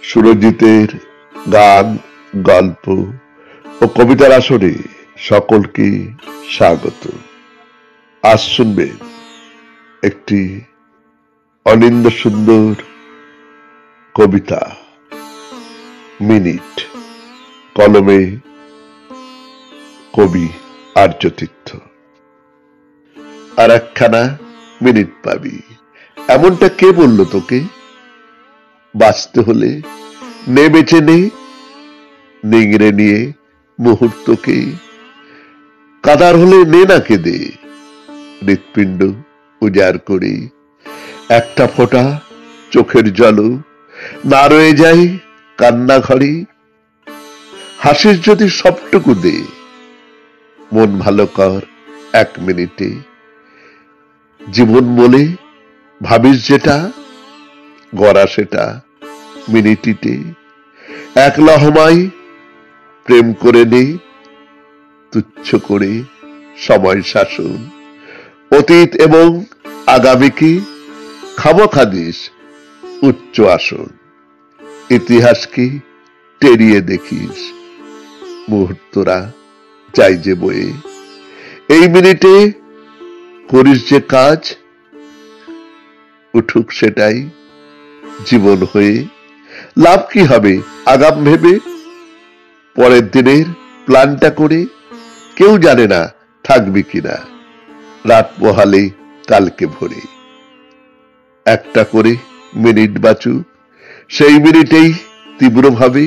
সুরজিতের গান, গল্প ও কবিতার আসরে সকলকে স্বাগত। আজ শুনবেন একটি অনিন্দ সুন্দর কবিতা, মিনিট। কলমে কবি আর্যতীর্থ। আর একখানা মিনিট পাবি, এমনটা কে বলল তোকে? বাঁচতে হলে নে বেঁচে নে, নিংড়ে নিয়ে মুহূর্তকে। কাদার হলে নে না কেঁদে, হৃৎপিণ্ড উজাড় করে। একটা ফোঁটা চোখের জলও না রয়ে যায় কান্না ঘরে। হাসিস যদি সবটুকু দে, মন ভালো কর এক মিনিটে। জীবন বলে ভাবিস যেটা, গড়া সেটা মিনিটিতে। এক লহমায় প্রেম করে নে, তুচ্ছ করে সময় শাসন। অতীত এবং আগামীকে খামোখা দিস উচ্চ আসন। ইতিহাসকে টেরিয়ে দেখিস, মুহূর্তরা যাই যে বয়ে। এই মিনিটে করিস যে কাজ, উঠুক সেটাই জীবন হয়ে। লাভ কি হবে আগাম ভেবে, পরের দিনের প্ল্যানটা করে? কেউ জানে না থাকবি কিনা রাত পোহালে কালকে ভোরে। একটা করে মিনিট বাঁচুক, সেই মিনিটেই তীব্রভাবে।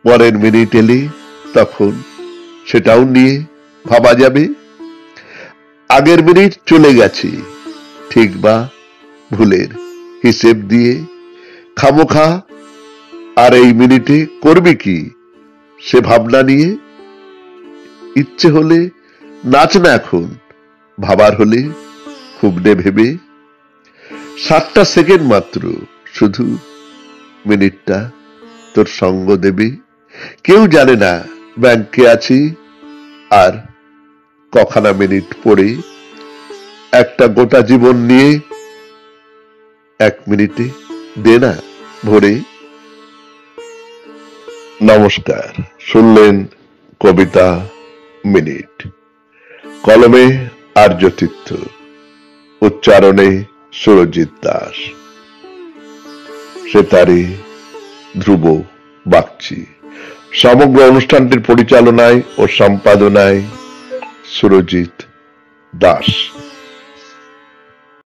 পরের মিনিট এলে তখন সেটাও নিয়ে ভাবা যাবে। আগের মিনিট চলে গেছে, ঠিক বা ভুলের হিসেব দিয়ে। খামোখা আর এই মিনিটে করবি কি সে ভাবনা নিয়ে। ইচ্ছে হলে নাচ না এখন, ভাবার হলে খুব নে ভেবে। 7টা সেকেন্ড মাত্র, শুধু মিনিটটা তোর সঙ্গ দেবে। কেউ জানে না ব্যাংকে আছি আর কখানা মিনিট পড়ে। একটা গোটা জীবন নিয়ে 1 মিনিটে দে না ভরে। নমস্কার, শুনলেন কবিতা মিনিট। কলমে আর্যতীর্থ, উচ্চারণে সুরজিৎ দাস, সেতারে ধ্রুব বাগচি। সমগ্র অনুষ্ঠানটির পরিচালনায় ও সম্পাদনায় সুরজিৎ দাস।